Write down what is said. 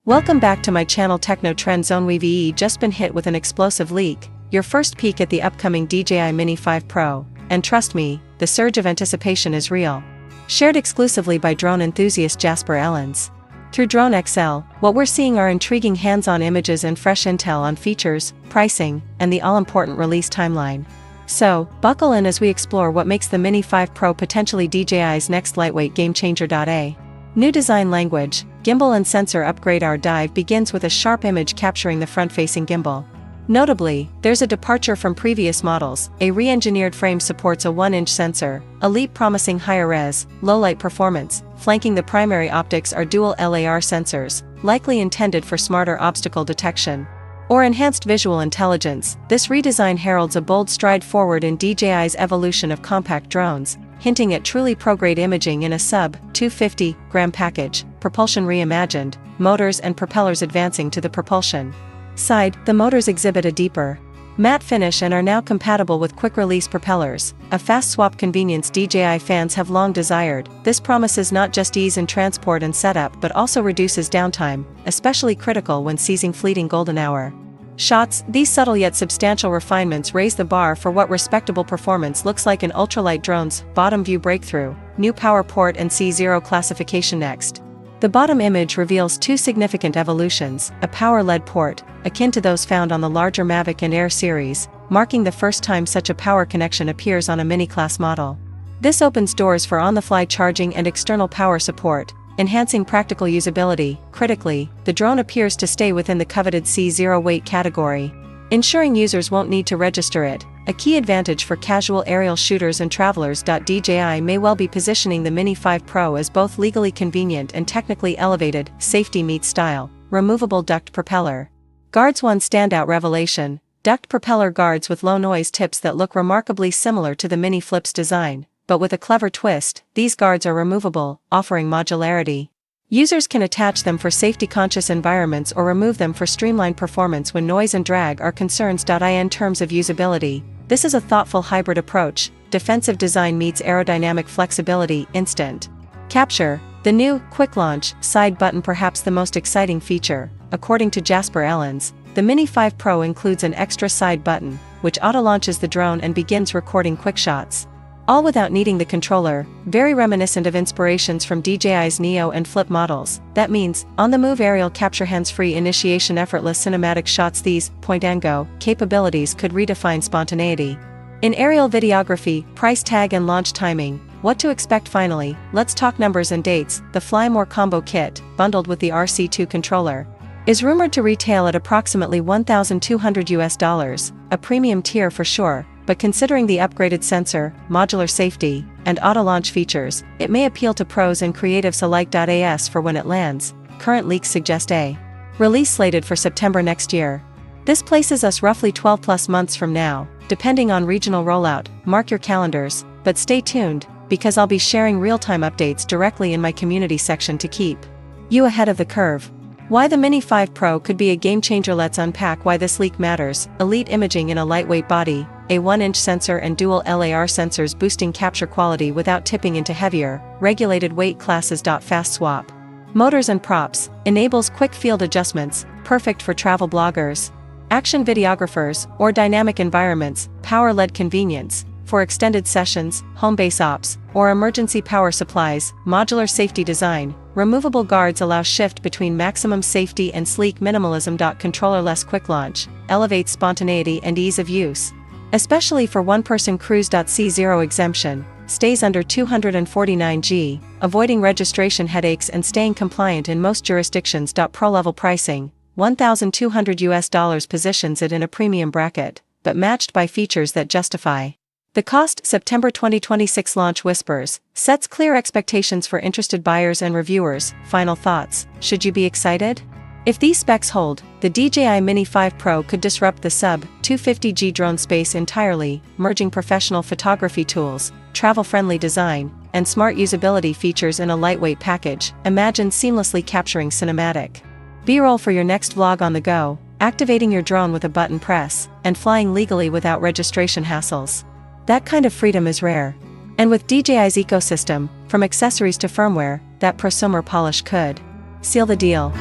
Welcome back to my channel. Techno Trend Zone. We've just been hit with an explosive leak, your first peek at the upcoming DJI Mini 5 Pro, and trust me, the surge of anticipation is real. Shared exclusively by drone enthusiast Jasper Ellens. Through Drone XL, what we're seeing are intriguing hands-on images and fresh intel on features, pricing, and the all-important release timeline. So, buckle in as we explore what makes the Mini 5 Pro potentially DJI's next lightweight game-changer. New design language, gimbal and sensor upgrade. Our dive begins with a sharp image capturing the front-facing gimbal. Notably, there's a departure from previous models. A re-engineered frame supports a 1-inch sensor, a leap promising higher res, low-light performance. Flanking the primary optics are dual LAR sensors, likely intended for smarter obstacle detection or enhanced visual intelligence. This redesign heralds a bold stride forward in DJI's evolution of compact drones, hinting at truly pro-grade imaging in a sub-250-gram package. Propulsion reimagined, motors and propellers advancing to the propulsion side. The motors exhibit a deeper, matte finish and are now compatible with quick-release propellers, a fast swap convenience DJI fans have long desired. This promises not just ease in transport and setup but also reduces downtime, especially critical when seizing fleeting golden hour shots. These subtle yet substantial refinements raise the bar for what respectable performance looks like in ultralight drones. Bottom view breakthrough, new power port and C0 classification. Next, the bottom image reveals two significant evolutions: a power-led port, akin to those found on the larger Mavic and Air series, marking the first time such a power connection appears on a mini-class model. This opens doors for on-the-fly charging and external power support, enhancing practical usability. Critically, the drone appears to stay within the coveted C0 weight category, ensuring users won't need to register it, a key advantage for casual aerial shooters and travelers. DJI may well be positioning the Mini 5 Pro as both legally convenient and technically elevated. Safety meets style. Removable duct propeller guards. One standout revelation: duct propeller guards with low noise tips that look remarkably similar to the Mini Flip's design, but with a clever twist. These guards are removable, offering modularity. Users can attach them for safety-conscious environments or remove them for streamlined performance when noise and drag are concerns. In terms of usability, this is a thoughtful hybrid approach. Defensive design meets aerodynamic flexibility. Instant capture. The new Quick Launch side button, perhaps the most exciting feature. According to Jasper Ellens, the Mini 5 Pro includes an extra side button, which auto-launches the drone and begins recording quick shots, all without needing the controller. Very reminiscent of inspirations from DJI's Neo and Flip models. That means, on-the-move aerial capture, hands-free initiation, effortless cinematic shots. These point-and-go capabilities could redefine spontaneity in aerial videography. Price tag and launch timing. What to expect? Finally, let's talk numbers and dates. The Fly More Combo Kit, bundled with the RC2 controller, is rumored to retail at approximately $1,200, a premium tier for sure. But considering the upgraded sensor, modular safety, and auto-launch features, it may appeal to pros and creatives alike. As for when it lands, current leaks suggest a release slated for September next year. This places us roughly 12+ months from now, depending on regional rollout. Mark your calendars, but stay tuned, because I'll be sharing real-time updates directly in my community section to keep you ahead of the curve. Why the Mini 5 Pro could be a game-changer. Let's unpack why this leak matters. Elite imaging in a lightweight body, a 1-inch sensor and dual LAR sensors boosting capture quality without tipping into heavier, regulated weight classes. Fast swap motors and props, enables quick field adjustments, perfect for travel bloggers, action videographers, or dynamic environments. Power-led convenience, for extended sessions, home base ops, or emergency power supplies. Modular safety design, removable guards allow shift between maximum safety and sleek minimalism. Controllerless quick launch, elevates spontaneity and ease of use, especially for one-person crews. C0 exemption, stays under 249 G, avoiding registration headaches and staying compliant in most jurisdictions. Pro-level pricing, $1,200, positions it in a premium bracket, but matched by features that justify the cost. September 2026 launch whispers, sets clear expectations for interested buyers and reviewers. Final thoughts: should you be excited? If these specs hold, the DJI Mini 5 Pro could disrupt the sub-250G drone space entirely, merging professional photography tools, travel-friendly design, and smart usability features in a lightweight package. Imagine seamlessly capturing cinematic B-roll for your next vlog on the go, activating your drone with a button press, and flying legally without registration hassles. That kind of freedom is rare. And with DJI's ecosystem, from accessories to firmware, that prosumer polish could seal the deal.